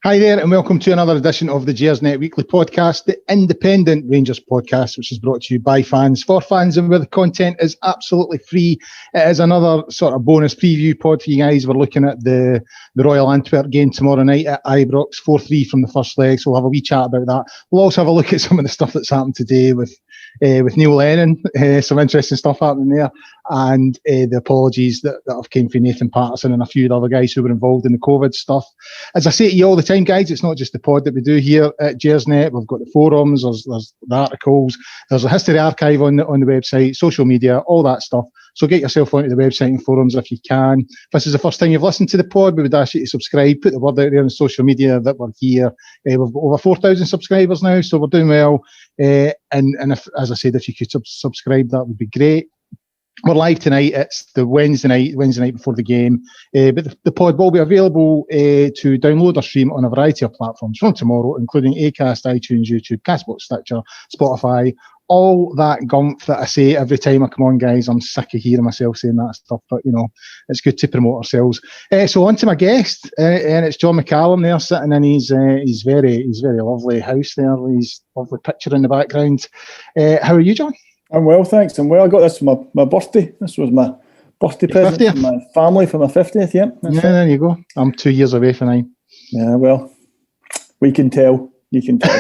Hi there, and welcome to another edition of the Gersnet Weekly Podcast, the independent Rangers podcast, which is brought to you by fans, for fans, and where the content is absolutely free. It is another sort of bonus preview pod for you guys. We're looking at the Royal Antwerp game tomorrow night at Ibrox, 4-3 from the first leg, so we'll have a wee chat about that. We'll also have a look at some of the stuff that's happened today with Neil Lennon, some interesting stuff happening there, and the apologies that have came from Nathan Patterson and a few of the other guys who were involved in the COVID stuff. As I say to you all the time, guys, it's not just the pod that we do here at Gersnet. We've got the forums, there's the articles, there's a history archive on the website, social media, all that stuff. So get yourself onto the website and forums if you can. If this is the first time you've listened to the pod, we would ask you to subscribe, put the word out there on social media that we're here. We've got over 4,000 subscribers now, so we're doing well. And if, as I said, if you could subscribe, that would be great. We're live tonight. It's the Wednesday night before the game. But the pod will be available to download or stream on a variety of platforms from tomorrow, including Acast, iTunes, YouTube, Castbox, Stitcher, Spotify, all that gump that I say every time I come on, guys. I'm sick of hearing myself saying that stuff, but, you know, it's good to promote ourselves. So on to my guest, and it's John McCallum there, sitting in his very lovely house there, his lovely picture in the background. How are you, John? I'm well, thanks. I'm well. I got this for my birthday. This was my birthday present from my family for my 50th. Yeah, there you go. I'm 2 years away from mine. Yeah, well, we can tell. You can tell.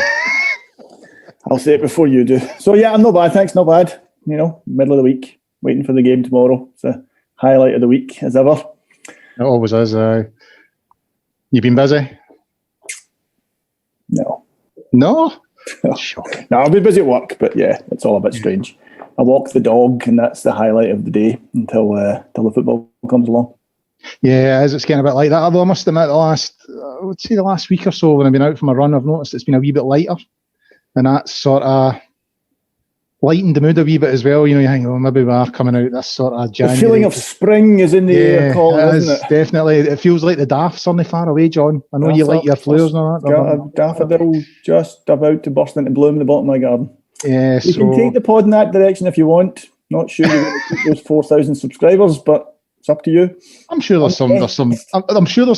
I'll say it before you do. So yeah, I'm not bad. Thanks, not bad. You know, middle of the week, waiting for the game tomorrow. It's a highlight of the week, as ever. It always is. You been busy? No. No? Shocking. No, I'll be busy at work, but yeah, it's all a bit strange. I walk the dog, and that's the highlight of the day until the football comes along. Yeah, it's getting a bit like that. Although I must admit, the last week or so when I've been out for my run, I've noticed it's been a wee bit lighter, and that's sort of lightened the mood a wee bit as well. You know, you think, oh, maybe we are coming out this sort of January. The feeling of spring is in the air, Colin, isn't it? Definitely. It feels like the daft's only far away, John. I know you like your flowers and all that. Got a daffodil just about to burst into bloom in the bottom of my garden. Yeah, you can take the pod in that direction if you want. Not sure you're going to keep those 4,000 subscribers, but it's up to you. I'm sure there's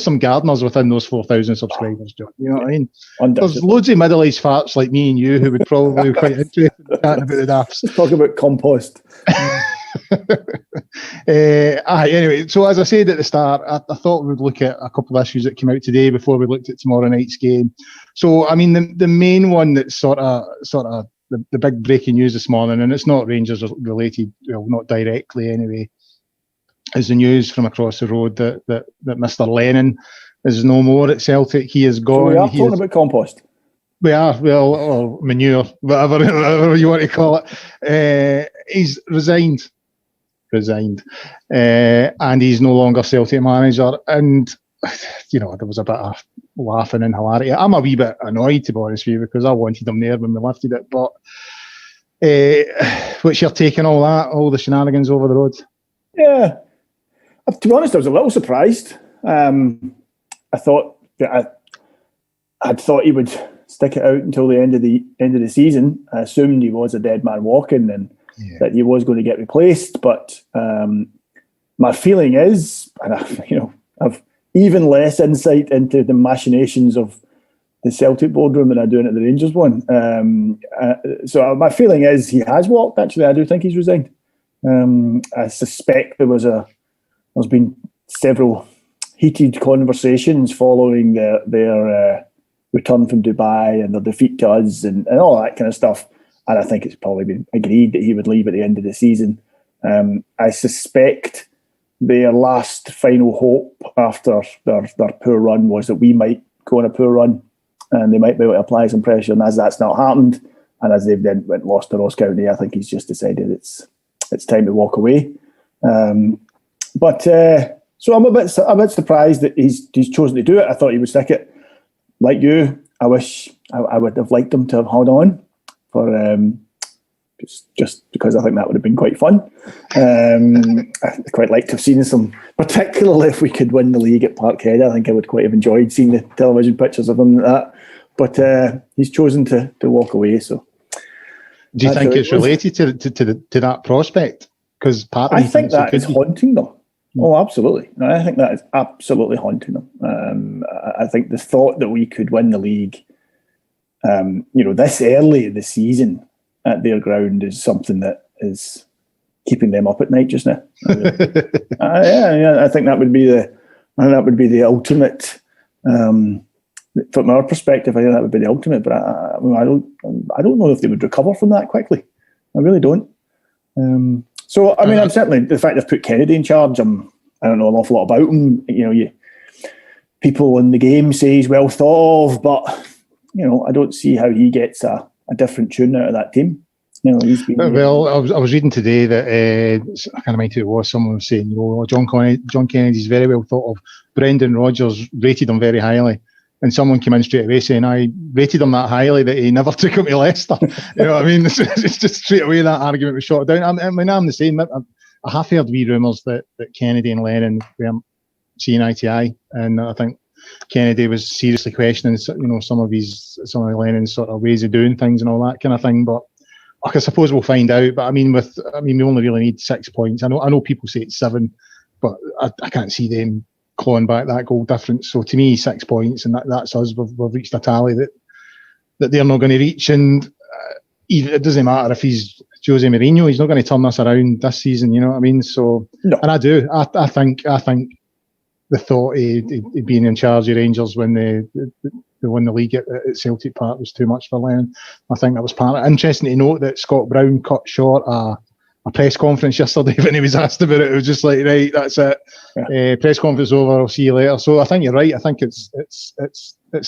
some gardeners within those 4,000 subscribers, John. You know what I mean? There's loads of middle-aged farts like me and you who would probably be quite interested in chatting about the dafts. Let's talk about compost. Anyway, so as I said at the start, I thought we'd look at a couple of issues that came out today before we looked at tomorrow night's game. So, I mean, the main one that's sort of the big breaking news this morning, and it's not Rangers related, well, not directly anyway, is the news from across the road that Mr. Lennon is no more at Celtic. He is gone. So we are talking about compost. We are, well, or manure, whatever you want to call it. He's resigned, and he's no longer Celtic manager. And, you know, there was a bit of laughing and hilarity. I'm a wee bit annoyed, to be honest with you, because I wanted him there when we lifted it. But what's your take on all the shenanigans over the road? Yeah. To be honest, I was a little surprised. I thought that I'd thought he would stick it out until the end of the season. I assumed he was a dead man walking and that he was going to get replaced. But my feeling is, and I've even less insight into the machinations of the Celtic boardroom than I do into the Rangers one. So my feeling is he has walked. Actually, I do think he's resigned. I suspect there's been several heated conversations following their return from Dubai and their defeat to us and all that kind of stuff. And I think it's probably been agreed that he would leave at the end of the season. I suspect their last final hope after their poor run was that we might go on a poor run and they might be able to apply some pressure. And as that's not happened, and as they've then lost to Ross County, I think he's just decided it's time to walk away. So I'm a bit surprised that he's chosen to do it. I thought he would stick it. Like you, I wish I would have liked him to have held on for just because I think that would have been quite fun. I'd quite like to have seen some, particularly if we could win the league at Parkhead. I think I would quite have enjoyed seeing the television pictures of him like that. But he's chosen to walk away. So, do you think it's related to that prospect? Because I think that is haunting them. Oh, absolutely. I think that is absolutely haunting them. I think the thought that we could win the league, this early in the season at their ground is something that is keeping them up at night just now. I think that would be the ultimate. From our perspective, I think that would be the ultimate. But I don't know if they would recover from that quickly. I really don't. So I mean, I'm certainly the fact they've put Kennedy in charge. I don't know an awful lot about him. People in the game say he's well thought of, but I don't see how he gets a different tune out of that team. He's been. Well, I was reading today that I can't remember who it was. Someone was saying, John Kennedy's very well thought of. Brendan Rodgers rated him very highly, and someone came in straight away saying, I rated him that highly that he never took him to Leicester. You know what I mean? It's just straight away that argument was shot down. I mean, I'm the same. I have heard wee rumours that Kennedy and Lennon weren't seeing eye to eye, and I think Kennedy was seriously questioning, some of Lennon's sort of ways of doing things and all that kind of thing. But I suppose we'll find out. But I mean, we only really need 6 points. I know people say it's 7, but I can't see them clawing back that goal difference. So to me, 6 points, and that's us. We've reached a tally that they're not going to reach. And it doesn't matter if he's Jose Mourinho; he's not going to turn us around this season. You know what I mean? So, no. And I do. I think the thought of being in charge of Rangers when they won the league at Celtic Park was too much for Lennon. I think that was part of it. Interesting to note that Scott Brown cut short a press conference yesterday when he was asked about it. It was just like, right, that's it. Yeah. Press conference over. I'll see you later. So I think you're right. I think it's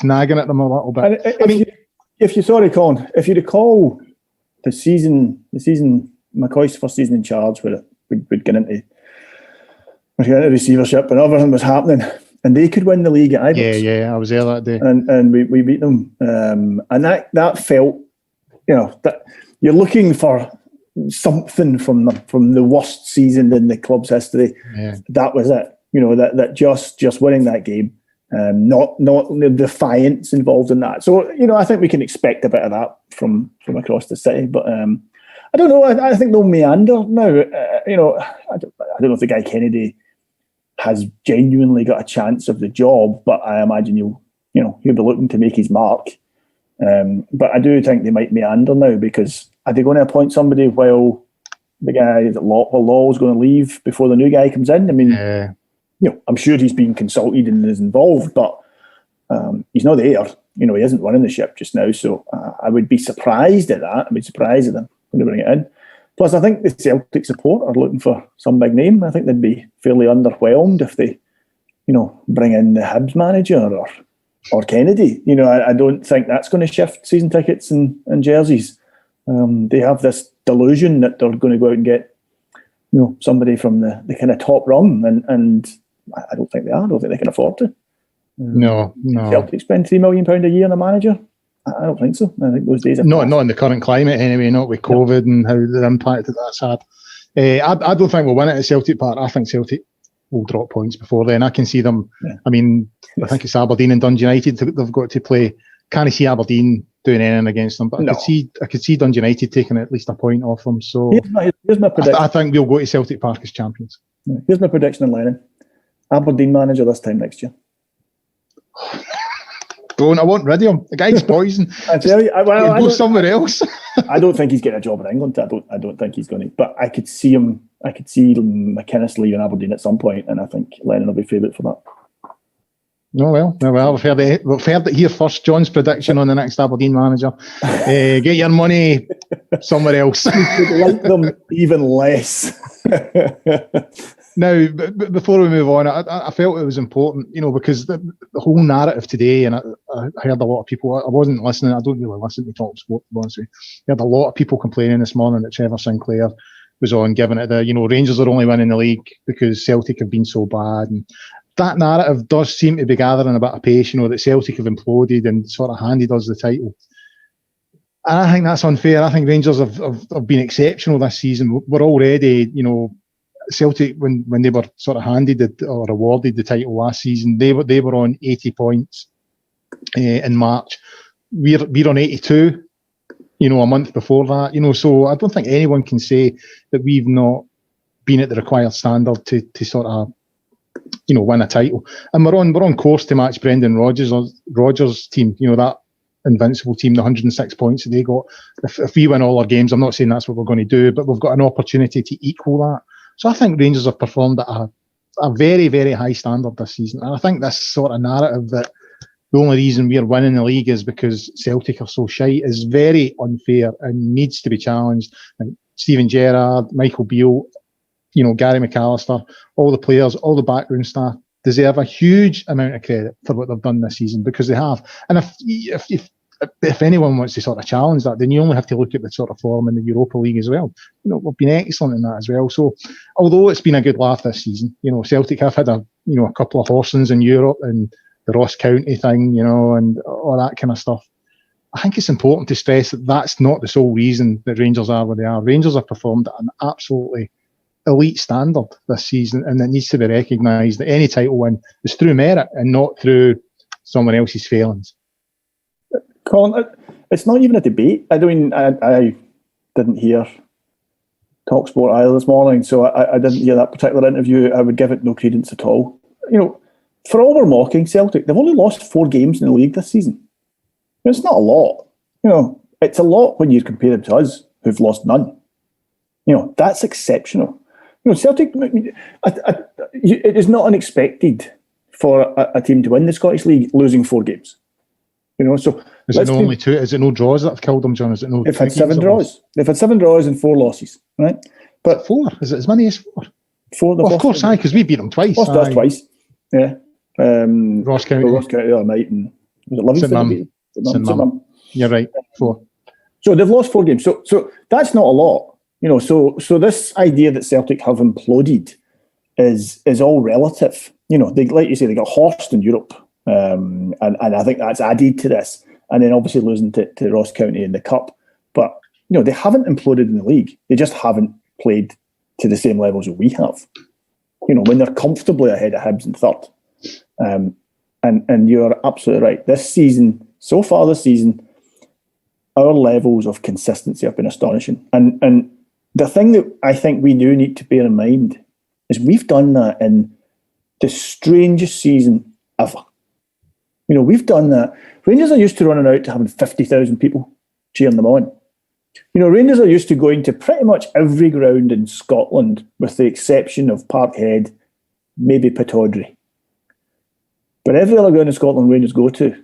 nagging at them a little bit. Colin, if you recall the season McCoy's first season in charge, where we'd get into receivership and everything was happening, and they could win the league at Ibrox. Yeah, I was there that day, and we beat them. And that felt, that you're looking for something from the worst season in the club's history. Yeah. That was it. That just winning that game, not the defiance involved in that. So I think we can expect a bit of that from across the city. But I don't know. I think they'll meander now. I don't know if the guy Kennedy has genuinely got a chance of the job, but I imagine he'll be looking to make his mark. But I do think they might meander now, because are they going to appoint somebody while the guy Law's going to leave before the new guy comes in? I mean, I'm sure he's being consulted and is involved, but he's not there. He isn't running the ship just now. So I would be surprised at that. I'd be surprised at them going to bring it in. Plus, I think the Celtic support are looking for some big name. I think they'd be fairly underwhelmed if they, bring in the Hibs manager or Kennedy. I don't think that's going to shift season tickets and jerseys. They have this delusion that they're going to go out and get, somebody from the kind of top rung, and I don't think they are. I don't think they can afford to. No. Celtic spend £3 million a year on a manager. I don't think so. I think those days are not in the current climate anyway. Not with COVID and how the impact that that's had. I don't think we'll win it at Celtic Park. I think Celtic will drop points before then. I can see them. Yeah. I mean, I think it's Aberdeen and Dundee United they've got to play. Can't see Aberdeen doing anything against them, but no. I could see Dundee United taking at least a point off them. So here's my prediction. I think we'll go to Celtic Park as champions. Yeah. Here's my prediction on Lennon: Aberdeen manager this time next year. Don't. I want rid of him. The guy's poison. I tell you, go somewhere else. I don't think he's getting a job in England. I don't think he's going to. But I could see him. I could see McInnes leaving Aberdeen at some point, and I think Lennon will be favourite for that. No, well, we've heard it here first. John's prediction on the next Aberdeen manager. Get your money somewhere else. You could like them even less. Now, before we move on, I felt it was important, because the whole narrative today, and I heard a lot of people, I wasn't listening, I don't really listen to Talk Sport, to be honest with you. I heard a lot of people complaining this morning that Trevor Sinclair was on, giving it Rangers are only winning the league because Celtic have been so bad. And that narrative does seem to be gathering a bit of pace, that Celtic have imploded and sort of handed us the title. And I think that's unfair. I think Rangers have been exceptional this season. We're already, Celtic, when they were sort of handed or awarded the title last season, they were on 80 points in March. We're on 82, a month before that. So I don't think anyone can say that we've not been at the required standard to sort of win a title. And we're on course to match Brendan Rodgers' team, that invincible team, the 106 points that they got. If we win all our games, I'm not saying that's what we're going to do, but we've got an opportunity to equal that. So I think Rangers have performed at a very, very high standard this season. And I think this sort of narrative that the only reason we're winning the league is because Celtic are so shite is very unfair and needs to be challenged. And Steven Gerrard, Michael Beale, Gary McAllister, all the players, all the background staff deserve a huge amount of credit for what they've done this season, because they have. And if anyone wants to sort of challenge that, then you only have to look at the sort of form in the Europa League as well. We've been excellent in that as well. So although it's been a good laugh this season, Celtic have had a couple of horsings in Europe and the Ross County thing, and all that kind of stuff. I think it's important to stress that that's not the sole reason that Rangers are where they are. Rangers have performed at an absolutely elite standard this season, and it needs to be recognised that any title win is through merit and not through someone else's failings. Colin, it's not even a debate. I didn't hear TalkSport either this morning, so I didn't hear that particular interview. I would give it no credence at all. For all we're mocking Celtic, they've only lost 4 games in the league this season. It's not a lot. It's a lot when you compare them to us, who've lost none. That's exceptional. Celtic, it is not unexpected for a team to win the Scottish League losing 4 games. So is it only 2? Is it no draws that have killed them, John? Is it no? They've had 7 draws. They've had 7 draws and 4 losses, right? But 4? Is it as many as 4? 4. Well, of course, because we beat them twice. Lost us twice. Yeah. Ross County the other night, and was it Livingston? St Mam. You're right. 4. So they've lost 4 games. So that's not a lot. So this idea that Celtic have imploded is all relative. They, like you say, they got horsed in Europe, and I think that's added to this. And then obviously losing to Ross County in the Cup. But they haven't imploded in the league. They just haven't played to the same levels that we have. When they're comfortably ahead of Hibs in 3rd. And you're absolutely right. So far this season, our levels of consistency have been astonishing. And the thing that I think we do need to bear in mind is we've done that in the strangest season ever. We've done that. Rangers are used to running out to having 50,000 people cheering them on. Rangers are used to going to pretty much every ground in Scotland, with the exception of Parkhead, maybe Pittodrie. But every other ground in Scotland Rangers go to,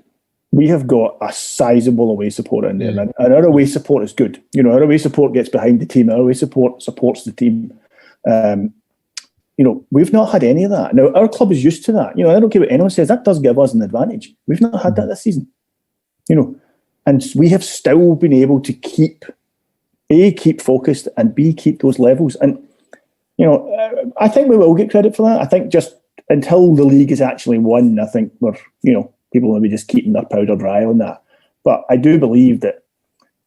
we have got a sizable away support in there. Yeah. And our away support is good. Our away support gets behind the team. Our away support supports the team. We've not had any of that. Now, our club is used to that. I don't care what anyone says. That does give us an advantage. We've not had that this season. And we have still been able to keep focused, and B, keep those levels. And, I think we will get credit for that. I think just until the league is actually won, I think people will be just keeping their powder dry on that. But I do believe that,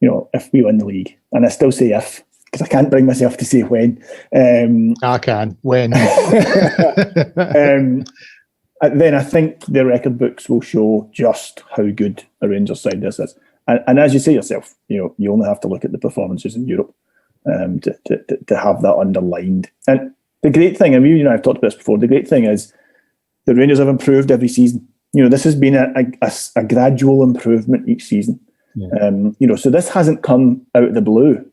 if we win the league, and I still say if, because I can't bring myself to say when. I can. When. Then I think the record books will show just how good a Rangers side this is. And as you say yourself, you only have to look at the performances in Europe to have that underlined. And the great thing, and we and I have talked about this before, the great thing is the Rangers have improved every season. This has been a gradual improvement each season. Yeah. So this hasn't come out of the blue.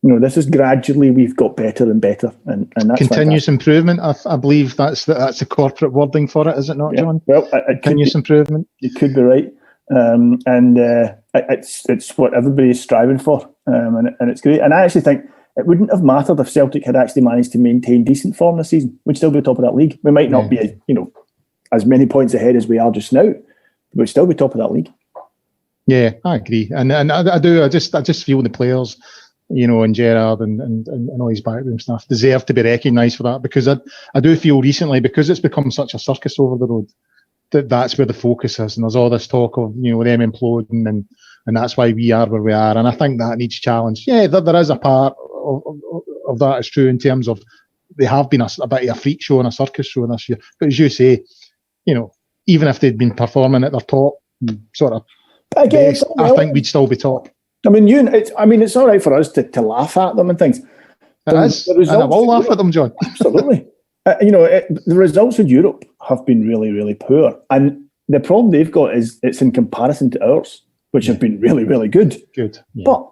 This is gradually we've got better and better, and that's continuous fantastic. Improvement. I believe that's the corporate wording for it, is it not, John? Well, continuous improvement. You could be right, it's what everybody is striving for, and it's great. And I actually think it wouldn't have mattered if Celtic had actually managed to maintain decent form this season. We'd still be top of that league. We might not be, as many points ahead as we are just now, but we'd still be top of that league. Yeah, I agree, and I do. I just feel the players, and Gerrard and all his backroom staff deserve to be recognised for that, because I do feel recently, because it's become such a circus over the road, that's where the focus is, and there's all this talk of them imploding, and that's why we are where we are, and I think that needs challenge. Yeah, there is a part of that is true in terms of they have been a bit of a freak show and a circus show this year, but as you say, even if they'd been performing at their top sort of best, I think we'd still be top. I mean, it's all right for us to laugh at them and things. It is, and I will laugh at them, John. Absolutely. The results in Europe have been really, really poor. And the problem they've got is it's in comparison to ours, which have been really, really good. Good. Yeah. But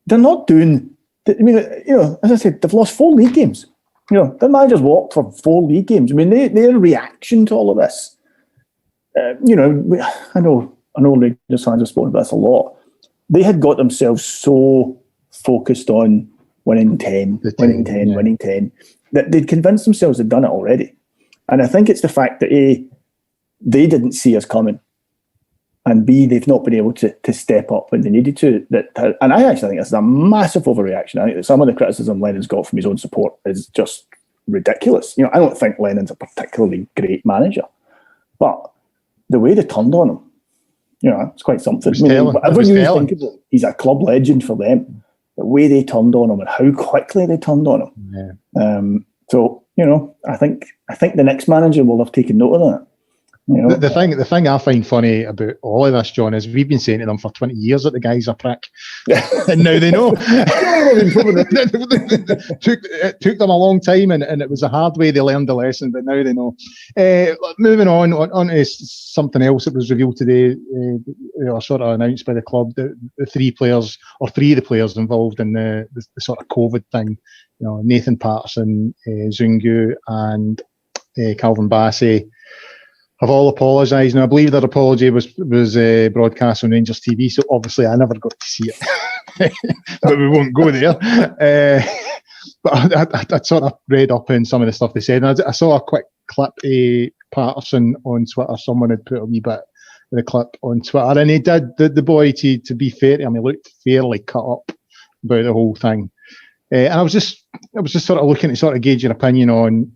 they're not doing... as I said, they've lost 4 league games. Their managers walked for 4 league games. I mean, their reaction to all of this... I know Rangers fans have spoken about this a lot. They had got themselves so focused on winning 10, that they'd convinced themselves they'd done it already. And I think it's the fact that A, they didn't see us coming, and B, they've not been able to step up when they needed to. And I actually think this is a massive overreaction. I think that some of the criticism Lennon's got from his own support is just ridiculous. I don't think Lennon's a particularly great manager, but the way they turned on him, it's quite something. Whatever you think of him, he's a club legend for them. The way they turned on him and how quickly they turned on him. Yeah. So I think the next manager will have taken note of that. The thing I find funny about all of this, John, is we've been saying to them for 20 years that the guy's a prick, and now they know. It took them a long time, and it was a hard way they learned the lesson, but now they know. Moving on to something else that was revealed today, or sort of announced by the club, the 3 players, or 3 of the players involved in the sort of COVID thing, Nathan Patterson, Zungu, and Calvin Bassey, have all apologised. Now, I believe their apology was broadcast on Rangers TV, so obviously I never got to see it. But we won't go there. But I sort of read up in some of the stuff they said. And I saw a quick clip of Patterson on Twitter. Someone had put a wee bit of the clip on Twitter. And he did, the boy, to be fair to him, he looked fairly cut up about the whole thing. And I was just sort of looking to sort of gauge your opinion on,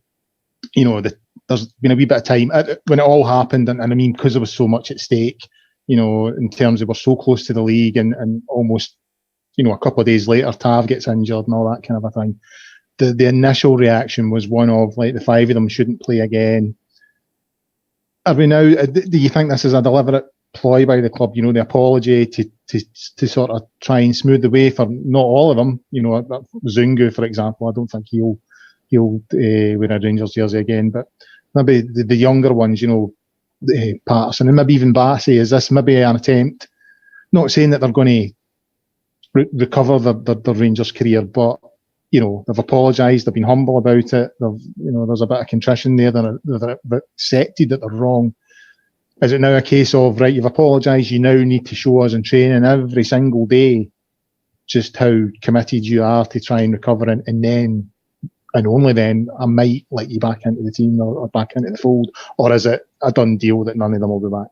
there's been a wee bit of time when it all happened, and I mean, because there was so much at stake, in terms of we're so close to the league, and almost, a couple of days later, Tav gets injured and all that kind of a thing. The initial reaction was one of, like, the 5 of them shouldn't play again. Are we now? Do you think this is a deliberate ploy by the club? The apology to sort of try and smooth the way for not all of them. Zungu, for example, I don't think he'll wear a Rangers jersey again, but maybe the younger ones, Patterson and maybe even Bassey, is this maybe an attempt? Not saying that they're going to recover their Rangers career, but they've apologised, they've been humble about it. There's a bit of contrition there. They're accepted that they're wrong. Is it now a case of, right, you've apologised, you now need to show us in training every single day just how committed you are to try and recover, and then, and only then, I might let you back into the team or back into the fold? Or is it a done deal that none of them will be back?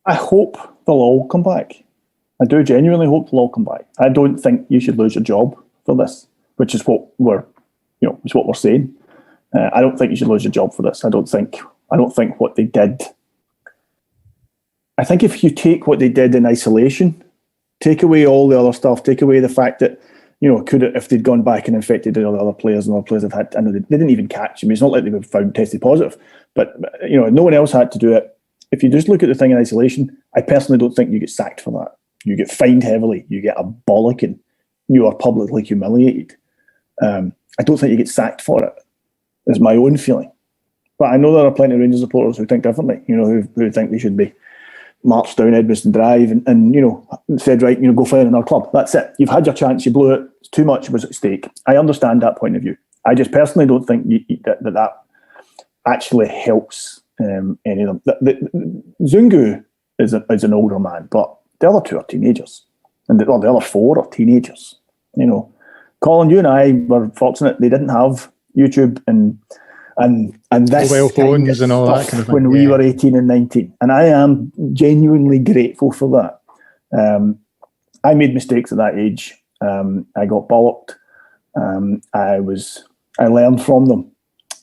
I hope they'll all come back. I do genuinely hope they'll all come back. I don't think you should lose your job for this, which is what we're saying. I don't think you should lose your job for this. I don't think what they did. I think if you take what they did in isolation, take away all the other stuff, take away the fact that, if they'd gone back and infected all the other players, and other players have had, I know they didn't even catch him. It's not like they were found tested positive, but no one else had to do it. If you just look at the thing in isolation, I personally don't think you get sacked for that. You get fined heavily. You get a bollocking. You are publicly humiliated. I don't think you get sacked for it. Is my own feeling. But I know there are plenty of Rangers supporters who think differently. Who think they should be marched down Edmiston Drive and said, right, go find another club. That's it. You've had your chance. You blew it. It's too much was at stake. I understand that point of view. I just personally don't think that actually helps any of them. Zungu is an older man, but the other 2 are teenagers, and the other 4 are teenagers. Colin, you and I were fortunate; they didn't have YouTube and this mobile phones and all that kind of thing when we were 18 and 19, and I am genuinely grateful for that. I made mistakes at that age. I got bollocked. I learned from them,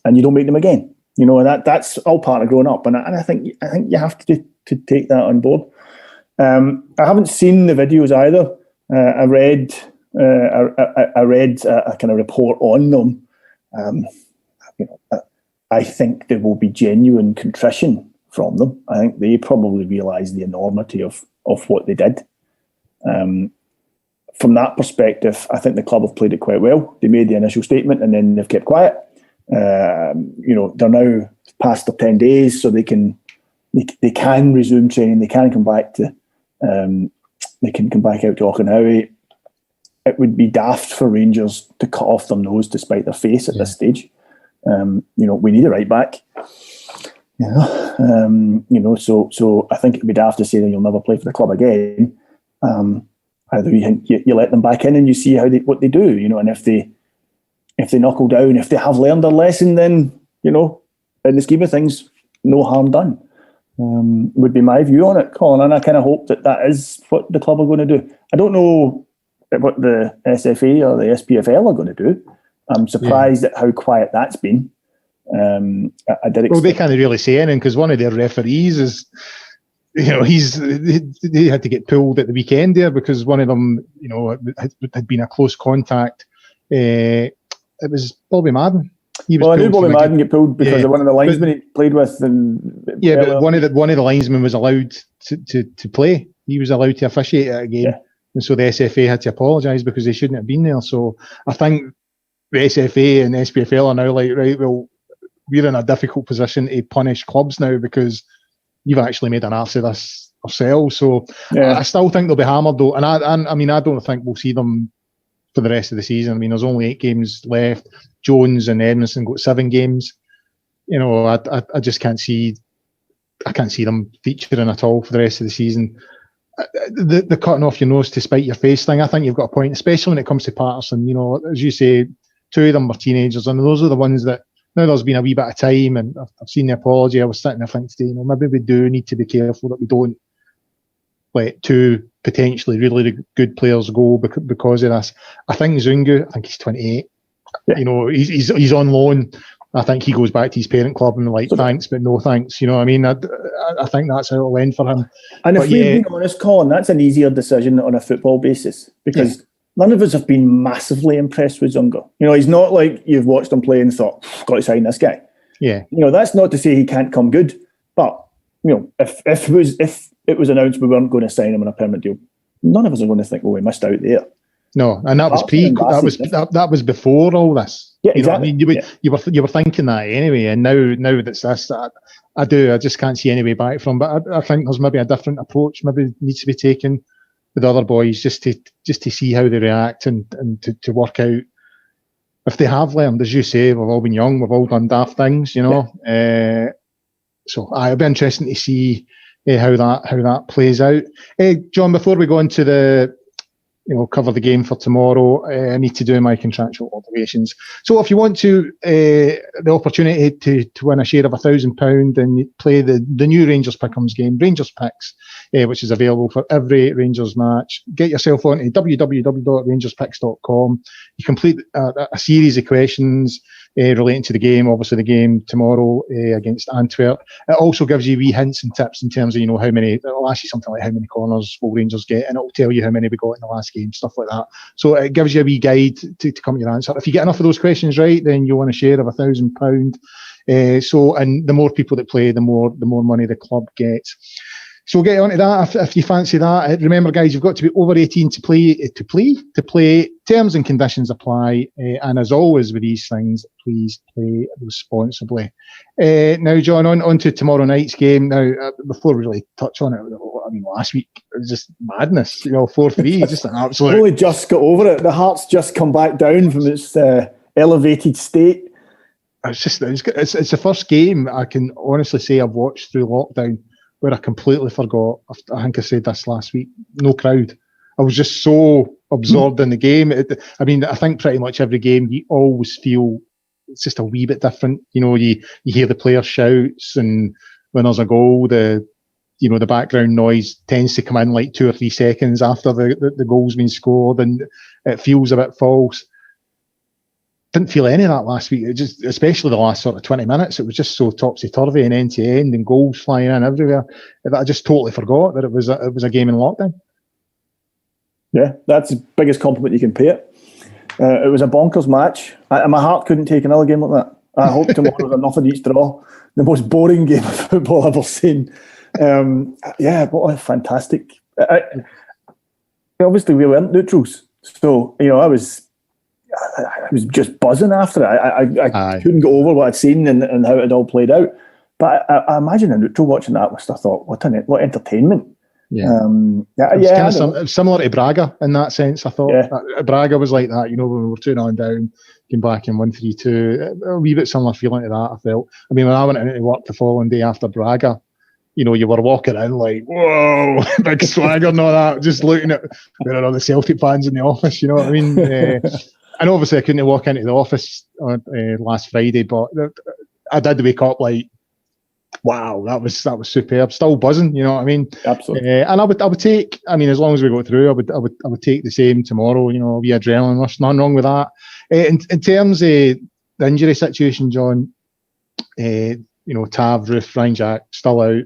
and you don't make them again. That's all part of growing up, and I think you have to take that on board. I haven't seen the videos either. I read a kind of report on them. I think there will be genuine contrition from them. I think they probably realise the enormity of what they did. from that perspective, I think the club have played it quite well. They made the initial statement and then they've kept quiet. They're now past the 10 days, so they can resume training. They can come back to out to Auchenhowie. It would be daft for Rangers to cut off their nose to spite their face at this stage. We need a right back. So I think it'd be daft to say that you'll never play for the club again. Either you let them back in and you see what they do, and if they knuckle down, if they have learned their lesson, then in the scheme of things, no harm done. Would be my view on it, Colin, and I kind of hope that is what the club are going to do. I don't know what the SFA or the SPFL are going to do. I'm surprised at how quiet that's been. I did. Well, they can't really say anything because one of their referees is, they had to get pulled at the weekend there because one of them, had been a close contact. It was Bobby Madden. I knew Bobby Madden get pulled because of one of the linesmen he played with. But one of the linesmen was allowed to play. He was allowed to officiate at a game. Yeah. And so the SFA had to apologise because they shouldn't have been there. So I think the SFA and the SPFL are now like, right, well, we're in a difficult position to punish clubs now because you've actually made an arse of this ourselves. So I still think they'll be hammered though. And I don't think we'll see them for the rest of the season. I mean, there's only 8 games left. Jones and Edmondson got 7 games. I just can't see. I can't see them featuring at all for the rest of the season. The cutting off your nose to spite your face thing, I think you've got a point, especially when it comes to Patterson. As you say, 2 of them were teenagers, and those are the ones that now there's been a wee bit of time, and I've seen the apology. I was sitting there thinking today, maybe we do need to be careful that we don't let 2 potentially really good players go because of this. I think Zungu, I think he's 28. Yeah. He's on loan. I think he goes back to his parent club and thanks, but no thanks. You know what I mean? I think that's how it'll end for him. And if we're being honest, Colin, that's an easier decision on a football basis because none of us have been massively impressed with Zunga. He's not like you've watched him play and thought, got to sign this guy. Yeah. That's not to say he can't come good, but if it was announced we weren't going to sign him on a permanent deal, none of us are going to think, we missed out there. No, and that was that was before all this. Yeah, exactly. You were thinking that anyway, and now that's this. I just can't see any way back from. But I think there's maybe a different approach. Maybe needs to be taken with other boys just to see how they react and to work out if they have learned. As you say, we've all been young, we've all done daft things, So it'll be interesting to see how that plays out. John, before we go into the cover the game for tomorrow, I need to do my contractual obligations. So if you want to the opportunity to win a share of £1,000 and you play the new Rangers Pick'ems game, Rangers Picks, which is available for every Rangers match, get yourself onto www.rangerspicks.com. You complete a series of questions relating to the game, obviously the game tomorrow against Antwerp. It also gives you wee hints and tips in terms of, how many, it'll ask you something like how many corners will Rangers get, and it'll tell you how many we got in the last game, stuff like that. So it gives you a wee guide to come to your answer. If you get enough of those questions right, then you'll win a share of £1,000. And the more people that play, the more money the club gets. So get on to that if you fancy that. Remember, guys, you've got to be over 18 to play. Terms and conditions apply. And as always with these things, please play responsibly. Now, John, on to tomorrow night's game. Now, before we really touch on it, I mean, last week it was just madness. 4-3, just an absolute. Only just got over it. The heart's just come back down from its elevated state. It's the first game I can honestly say I've watched through lockdown where I completely forgot. I think I said this last week. No crowd. I was just so absorbed in the game. I think pretty much every game you always feel it's just a wee bit different. You hear the players' shouts, and when there's a goal, the background noise tends to come in like 2 or 3 seconds after the goal's been scored, and it feels a bit false. Didn't feel any of that last week. It just, especially the last sort of 20 minutes, it was just so topsy-turvy and end-to-end and goals flying in everywhere that I just totally forgot that it was a game in lockdown. Yeah, that's the biggest compliment you can pay it. It was a bonkers match. My heart couldn't take another game like that. I hope tomorrow's a nothing each draw. The most boring game of football I've ever seen. What a fantastic... obviously, we weren't neutrals. So, I was just buzzing after it. I couldn't get over what I'd seen and how it all played out. But I imagine in neutral watching that, I thought, what entertainment. Yeah. It's kind of similar to Braga in that sense, I thought. Yeah. Braga was like that, when we were 2-0 down, came back and won 3-2. A wee bit similar feeling to that, I felt. I mean, when I went into work the following day after Braga, you were walking in like, whoa, big swagger and all that, just looking at all the Celtic fans in the office, you know what I mean? And obviously I couldn't walk into the office last Friday, but I did wake up like, wow, that was superb. Still buzzing, you know what I mean? Absolutely. And I would take, as long as we go through, I would take the same tomorrow, via adrenaline rush. Nothing wrong with that. In terms of the injury situation, John, Tav, Ruth, Ryan Jack still out.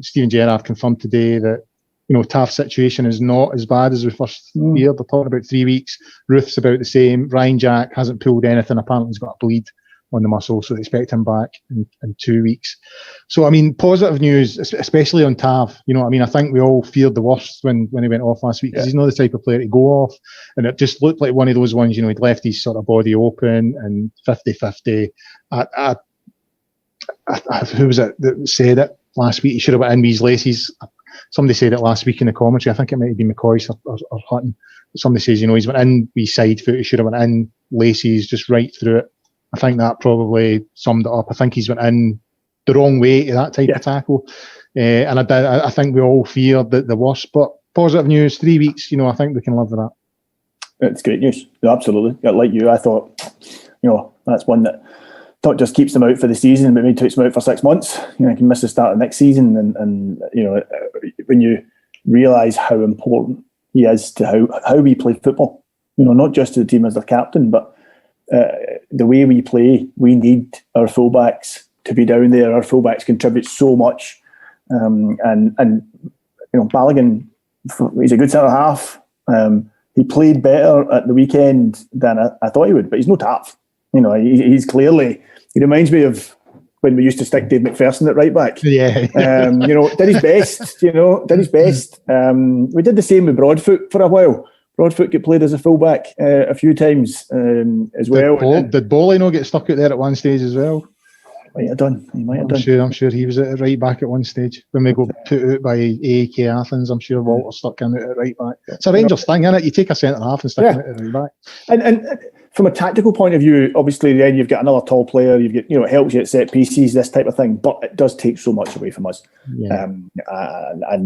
Steven Gerrard confirmed today that Tav's situation is not as bad as we first feared. They're talking about 3 weeks. Ruth's about the same. Ryan Jack hasn't pulled anything. Apparently he's got a bleed on the muscle, so they expect him back in 2 weeks. So, positive news, especially on Tav. I think we all feared the worst when he went off last week, because he's not the type of player to go off. And it just looked like one of those ones, he'd left his sort of body open and 50-50. Who was it that said it last week? He should have went in with his laces. Somebody said it last week in the commentary. I think it might have been McCoy or Hutton. Somebody says, he's went in with his side foot. He should have went in laces just right through it. I think that probably summed it up. I think he's went in the wrong way to that type of tackle. And I think we all feared the worst. But positive news, 3 weeks, I think we can live with that. It's great news. Absolutely. Like you, I thought, that's one that not just keeps them out for the season, but maybe takes them out for 6 months. He can miss the start of next season. And when you realise how important he is to how we play football, not just to the team as their captain, but the way we play, we need our fullbacks to be down there. Our fullbacks contribute so much. And Balogun, he's a good centre half. He played better at the weekend than I thought he would, but he's no Tav. He's clearly, he reminds me of when we used to stick Dave McPherson at right back. Yeah. Did his best, did his best. We did the same with Broadfoot for a while. Broadfoot get played as a fullback a few times as well. Did Bolly not get stuck out there at one stage as well? Might have done. He might have done. I'm sure he was at right back at one stage. When we got put out by AEK Athens, I'm sure Walter stuck him out at right back. It's a Rangers thing, isn't it? You take a centre half and stick him out at right back. And from a tactical point of view, obviously then you've got another tall player, you've got, it helps you at set pieces, this type of thing, but it does take so much away from us. Yeah. I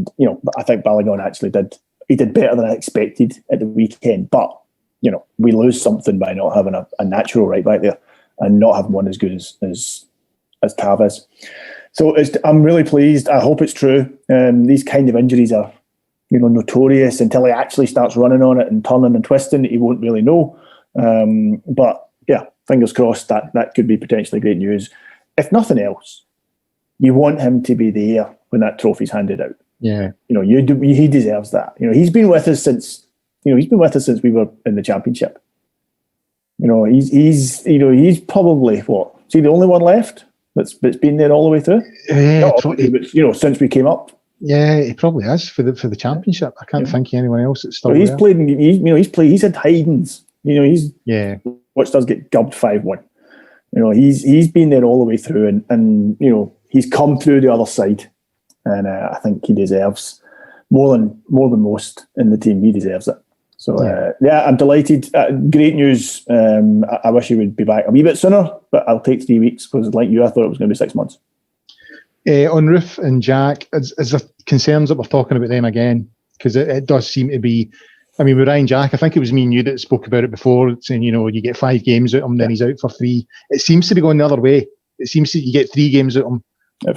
think Balogun actually did better than I expected at the weekend, but we lose something by not having a natural right back there and not having one as good as Tav is. So I'm really pleased. I hope it's true. These kind of injuries are notorious. Until he actually starts running on it and turning and twisting, he won't really know. But yeah, fingers crossed that could be potentially great news. If nothing else, you want him to be there when that trophy's handed out. Yeah, he deserves that. He's been with us since we were in the Championship. He's probably what? Is he the only one left that's been there all the way through? But since we came up. Yeah, he probably is for the Championship. I can't think of anyone else that's still. He's played. He's had hidings. He's watched us get gubbed 5-1. He's been there all the way through, and he's come through the other side. And I think he deserves more than most in the team. He deserves it. So, I'm delighted. Great news. I wish he would be back a wee bit sooner, but I'll take 3 weeks because, like you, I thought it was going to be 6 months. On Ruth and Jack, is there concerns that we're talking about them again? Because it does seem to be... with Ryan Jack, I think it was me and you that spoke about it before, saying, you get 5 games out of him, then he's out for 3. It seems to be going the other way. It seems that you get 3 games out of him,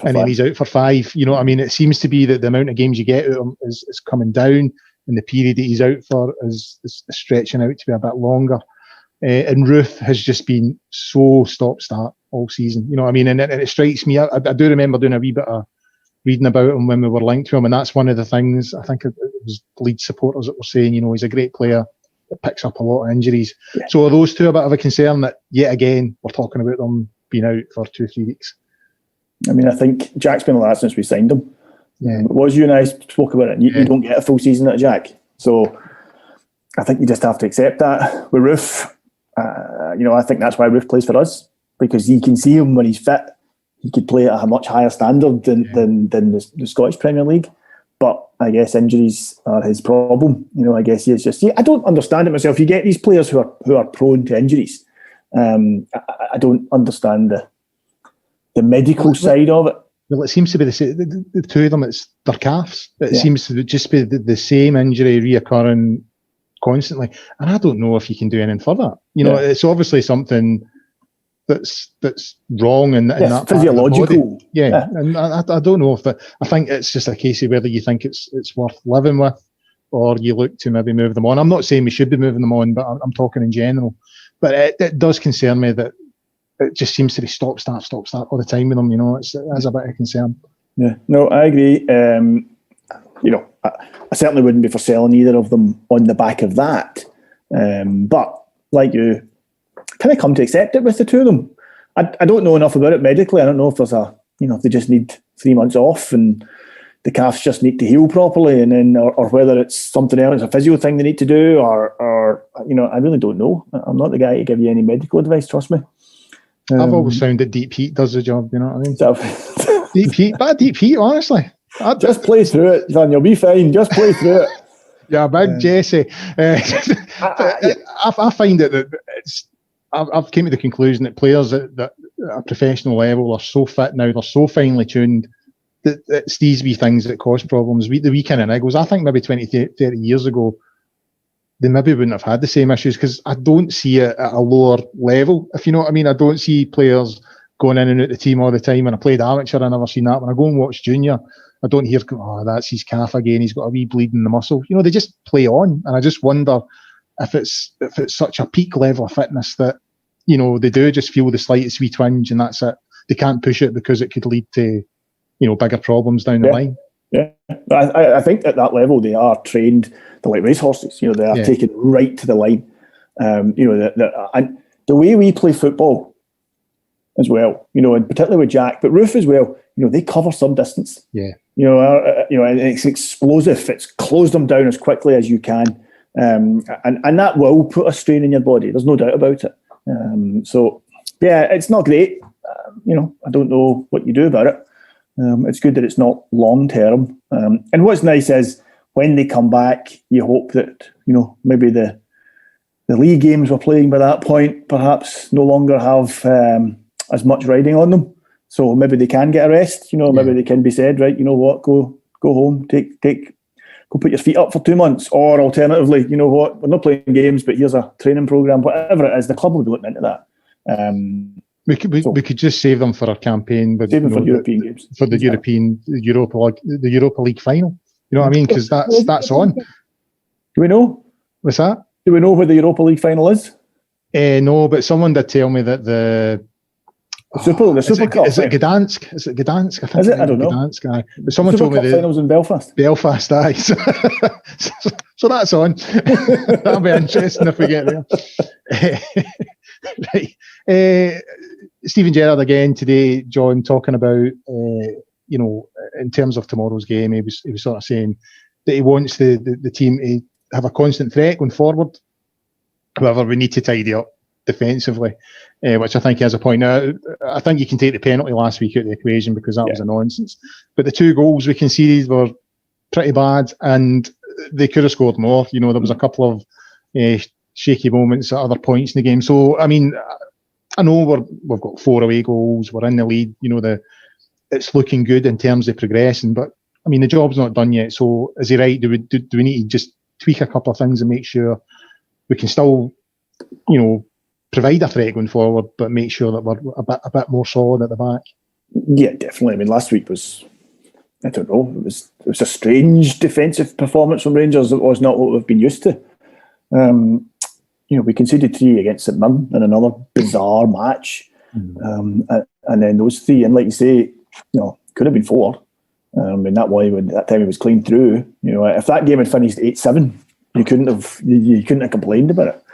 and then he's out for 5. It seems to be that the amount of games you get out of him is coming down, and the period that he's out for is stretching out to be a bit longer. And Ruth has just been so stop-start all season. And it strikes me. I do remember doing a wee bit of reading about him when we were linked to him, and that's one of the things. I think it was Leeds supporters that were saying, he's a great player that picks up a lot of injuries. Yeah. So are those two a bit of a concern that yet again we're talking about them being out for 2-3 weeks? I think Jack's been like that since we signed him. Yeah. It was you and I spoke about it. You don't get a full season at Jack. So I think you just have to accept that. With Roof, I think that's why Roof plays for us, because you can see him when he's fit. He could play at a much higher standard than the Scottish Premier League. But I guess injuries are his problem. I guess he is just... I don't understand it myself. You get these players who are prone to injuries. I don't understand the medical side of it. Well, it seems to be the two of them, it's their calves. It seems to just be the same injury reoccurring constantly. And I don't know if you can do anything for that. It's obviously something that's wrong in that physiological. Yeah. And I don't know if I think it's just a case of whether you think it's worth living with, or you look to maybe move them on. I'm not saying we should be moving them on, but I'm talking in general. But it does concern me that it just seems to be stop, start all the time with them. It's a bit of concern. Yeah, no, I agree. I certainly wouldn't be for selling either of them on the back of that. But like you, kind of come to accept it with the two of them. I don't know enough about it medically. I don't know if there's if they just need 3 months off and the calves just need to heal properly, and then or whether it's something else, a physio thing they need to do, or I really don't know. I'm not the guy to give you any medical advice. Trust me. I've always found that deep heat does the job. You know what I mean? Deep heat. Honestly, just play through it, son. You'll be fine. Just play through it. Yeah, big Jesse. I find it that it's. I've came to the conclusion that players at a professional level are so fit now, they're so finely tuned, that it's these wee things that cause problems. The wee kind of niggles. I think maybe 20, 30 years ago, they maybe wouldn't have had the same issues, because I don't see it at a lower level, if you know what I mean. I don't see players going in and out the team all the time. When I played amateur, I never seen that. When I go and watch junior, I don't hear, that's his calf again, he's got a wee bleed in the muscle. They just play on. And I just wonder if it's such a peak level of fitness that, they do just feel the slightest wee twinge and that's it. They can't push it because it could lead to, bigger problems down the line. Yeah, I think at that level they are trained, they're like racehorses. They are taken right to the line. And the way we play football as well, and particularly with Jack, but Roof as well, they cover some distance. Yeah. And it's explosive. It's close them down as quickly as you can. And that will put a strain in your body. There's no doubt about it. It's not great. I don't know what you do about it. It's good that it's not long term. And what's nice is when they come back, you hope that, maybe the league games we're playing by that point perhaps no longer have as much riding on them. So maybe they can get a rest. Maybe they can be said, right, you know what, go home, go put your feet up for 2 months. Or alternatively, you know what, we're not playing games, but here's a training programme, whatever it is, the club will be looking into that. We could just save them for a campaign, but save them for European games, for the Europa League final. You know what I mean? Because that's on. Do we know? What's that? Do we know where the Europa League final is? No, but someone did tell me that the Super Cup. Is it Gdansk? Is it Gdansk? I think is it? I don't know. Gdansk, aye. But someone told me the finals in Belfast. Belfast, aye. So that's on. That'll be interesting if we get there. Right. Steven Gerrard again today, John, talking about in terms of tomorrow's game, he was sort of saying that he wants the team to have a constant threat going forward. However, we need to tidy up defensively, which I think he has a point. Now, I think you can take the penalty last week out of the equation because that was a nonsense. But the 2 goals we conceded were pretty bad, and they could have scored more. There was a couple of shaky moments at other points in the game. So, I mean, I know we've got 4 away goals. We're in the lead. It's looking good in terms of progression. But, I mean, the job's not done yet. So, is he right? Do we need to just tweak a couple of things and make sure we can still, provide a threat going forward, but make sure that we're a bit more solid at the back? Yeah, definitely. I mean, last week was, I don't know, it was a strange defensive performance from Rangers. It was not what we've been used to. We conceded 3 against St Mirren in another bizarre match. And then those 3, and like you say, could have been 4. And that time he was clean through. If that game had finished 8-7, you couldn't have complained about it.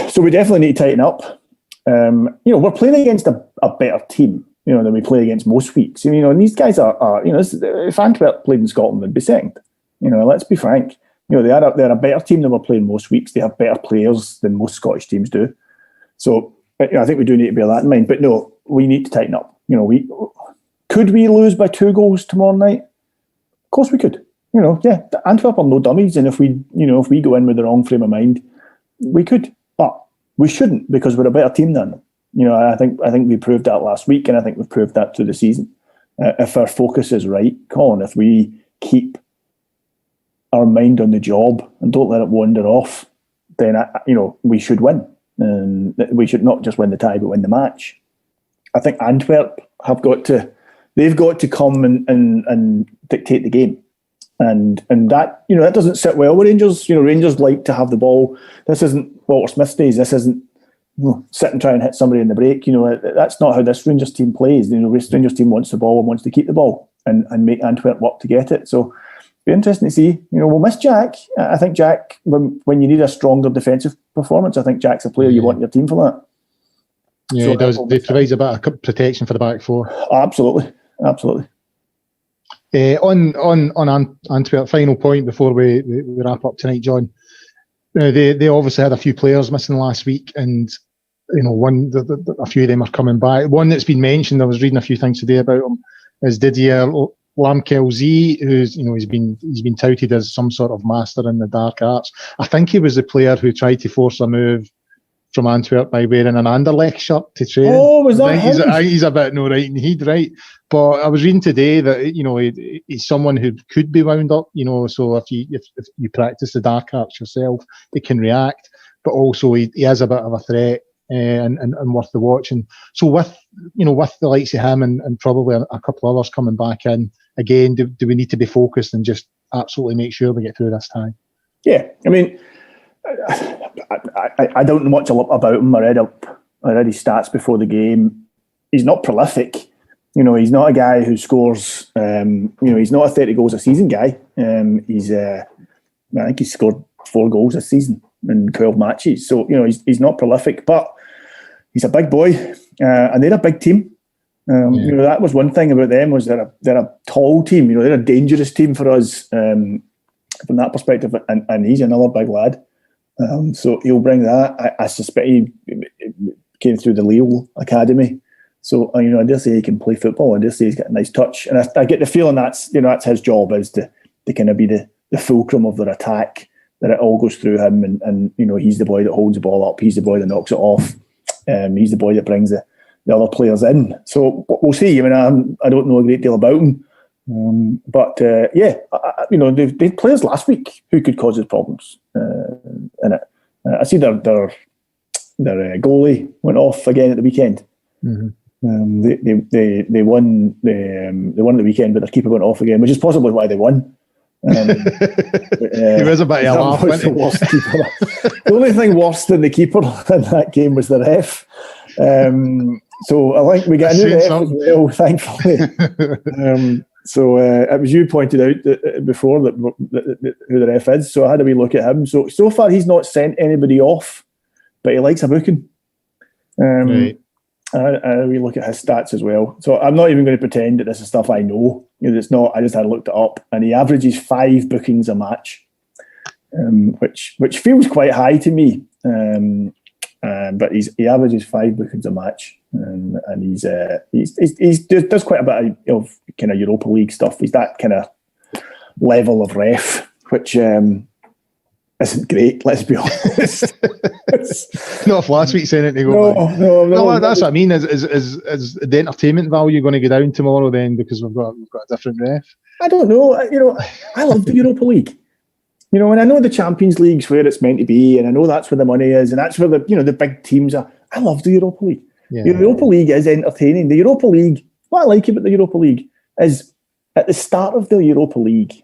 So we definitely need to tighten up. We're playing against a better team, than we play against most weeks. And these guys are if Antwerp played in Scotland, they'd be second. Let's be frank. they're a better team than we're playing most weeks. They have better players than most Scottish teams do. So I think we do need to bear that in mind. But no, we need to tighten up. Could we lose by 2 goals tomorrow night? Of course we could. Antwerp are no dummies, and if we go in with the wrong frame of mind, we could. But we shouldn't, because we're a better team than them. I think we proved that last week, and I think we've proved that through the season. If our focus is right, Colin, if we keep our mind on the job and don't let it wander off, then we should win. And we should not just win the tie, but win the match. I think Antwerp they've got to come and dictate the game. And that that doesn't sit well with Rangers. Rangers like to have the ball. This isn't Walter Smith's days. This isn't sit and try and hit somebody in the break. That's not how this Rangers team plays. This Rangers team wants the ball and wants to keep the ball and make Antwerp work to get it. So be interesting to see. We'll miss Jack. I think Jack, when you need a stronger defensive performance, I think Jack's a player you want in your team for that. Yeah, so he does. He provides a bit of protection for the back four. Absolutely. On Antwerp, final point before we wrap up tonight, John. They obviously had a few players missing last week, and a few of them are coming back. One that's been mentioned, I was reading a few things today about him, is Didier Lamkelzee, who's he's been touted as some sort of master in the dark arts. I think he was the player who tried to force a move from Antwerp by wearing an Anderlecht shirt to train. Oh, was that him? He's a bit no right in heed, right? But I was reading today that he's someone who could be wound up. So if you practice the dark arts yourself, it can react. But also he has a bit of a threat and worth the watching. So with the likes of him and probably a couple others coming back in again, do we need to be focused and just absolutely make sure we get through this time? Yeah, I mean, I don't know much about him. I read his stats before the game. He's not prolific. He's not a guy who scores. He's not a 30 goals a season guy. I think he's scored 4 goals this season in 12 matches. So he's not prolific, but he's a big boy, and they're a big team. That was one thing about them, was they're a tall team. They're a dangerous team for us from that perspective, and he's another big lad. So he'll bring that. I suspect he came through the Lille Academy. So, I dare say he can play football. I dare say he's got a nice touch. And I get the feeling that's his job, is to kind of be the fulcrum of their attack, that it all goes through him. And he's the boy that holds the ball up. He's the boy that knocks it off. He's the boy that brings the other players in. So we'll see. I don't know a great deal about him. They've players last week who could cause us problems in it. I see their goalie went off again at the weekend. Mm-hmm. They won at the weekend, but their keeper went off again, which is possibly why they won. He was a bit of a laugh. The only thing worse than the keeper in that game was the ref. So I think we got a new ref as well, thankfully. So it was you pointed out before that who the ref is. So I had a wee look at him. So far he's not sent anybody off, but he likes a booking. Right. And we look at his stats as well. So I'm not even going to pretend that this is stuff I know. It's not. I just had looked it up, and he averages 5 bookings a match, which feels quite high to me. But he averages 5 bookings a match, and he does quite a bit of kind of Europa League stuff. He's that kind of level of ref, which isn't great. Let's be honest. Not if last week's saying it to go. No. That's what I mean. Is the entertainment value going to go down tomorrow then, because we've got a different ref? I don't know. I love the Europa League. And I know the Champions League's where it's meant to be, and I know that's where the money is, and that's where the big teams are. I love the Europa League. Yeah. The Europa League is entertaining. The Europa League, what I like about the Europa League is at the start of the Europa League,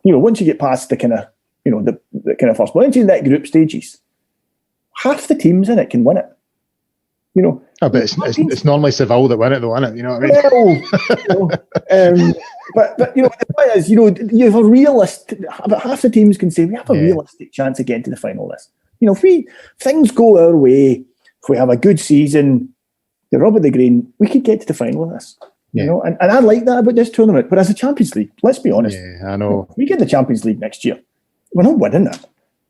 once you get past the kind of, the kind of first, once you get group stages, half the teams in it can win it. But it's normally Seville that win it, though, isn't it? You know what I mean? But the point is, you have a realistic. About half the teams can say we have a realistic chance of getting to the final list. If things go our way, if we have a good season, the rub of the green, we could get to the final of this. And I like that about this tournament. But as a Champions League, let's be honest. Yeah, I know. If we get the Champions League next year, we're not winning it.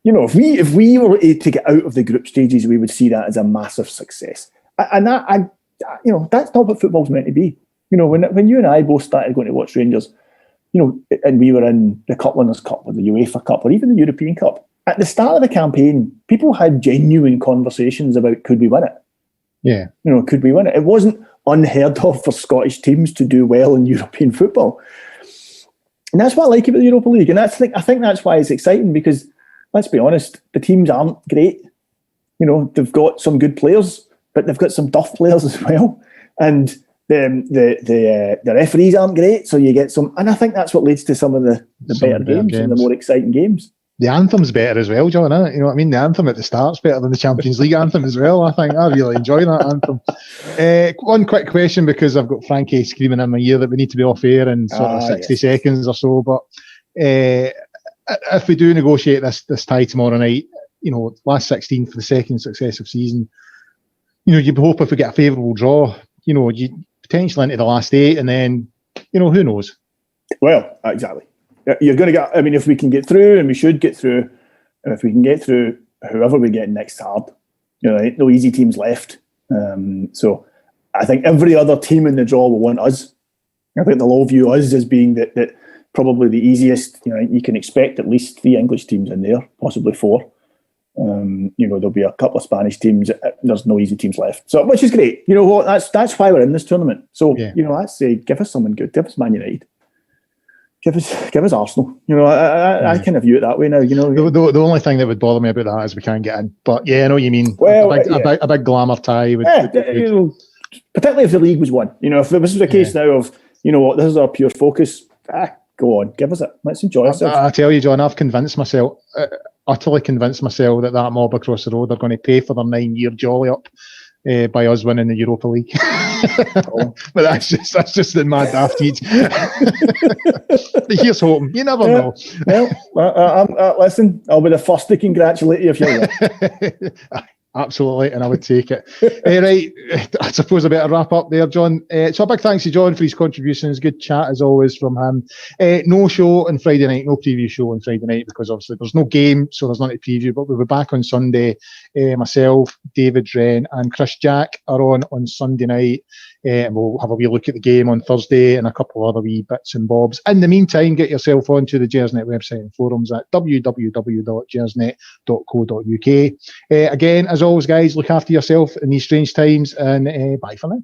You know, if we were to get out of the group stages, we would see that as a massive success. And you know, that's not what football's meant to be. You know, when you and I both started going to watch Rangers, you know, and we were in the Cup Winners' Cup or the UEFA Cup or even the European Cup, at the start of the campaign, people had genuine conversations about, could we win it? Yeah. You know, could we win it? It wasn't unheard of for Scottish teams to do well in European football. And that's what I like about the Europa League. And I think that's why it's exciting, because, let's be honest, the teams aren't great. You know, they've got some good players, but they've got some duff players as well. And the referees aren't great, so you get some... And I think that's what leads to some of the better games and the more exciting games. The anthem's better as well, John, isn't it? You know what I mean? The anthem at the start's better than the Champions League anthem as well. I think I really enjoy that anthem. One quick question, because I've got Frankie screaming in my ear that we need to be off air in sort of 60 seconds or so. But if we do negotiate this tie tomorrow night, you know, last 16 for the second successive season, you know, you'd hope if we get a favourable draw, you know, you potentially into the last 8, and then, you know, who knows? Well, exactly. You're going to get, I mean, if we can get through, and we should get through, and if we can get through, whoever we get next hard, you know, ain't no easy teams left. So I think every other team in the draw will want us. I think they'll all view us as being that probably the easiest. You know, you can expect at least 3 English teams in there, possibly 4. You know, there'll be a couple of Spanish teams. There's no easy teams left, so which is great. You know what? That's why we're in this tournament. So you know, I'd say give us someone good. Give us Man United. Give us Arsenal. You know, I kind of view it that way now. You know, the only thing that would bother me about that is we can't get in. But yeah, I know what you mean. Well, a big glamour tie would you know, particularly if the league was won. You know, if this was a case now of, you know what, this is our pure focus. Go on, give us it. Let's enjoy ourselves. I tell you, John, I've convinced myself, utterly convinced myself that mob across the road are going to pay for their 9-year jolly up by us winning the Europa League. But that's just in my daft deeds. Here's hoping. You never know. Well, listen, I'll be the first to congratulate you if you're right. Absolutely, and I would take it. Right, I suppose I better wrap up there, John. So a big thanks to John for his contributions. Good chat as always from him. No show on Friday night, no preview show on Friday night, because obviously there's no game, so there's nothing to preview, but we'll be back on Sunday. Myself, David Wren and Chris Jack are on Sunday night. And we'll have a wee look at the game on Thursday and a couple of other wee bits and bobs. In the meantime, get yourself onto the Gersnet website and forums at www.gersnet.co.uk. Again, as always, guys, look after yourself in these strange times, and bye for now.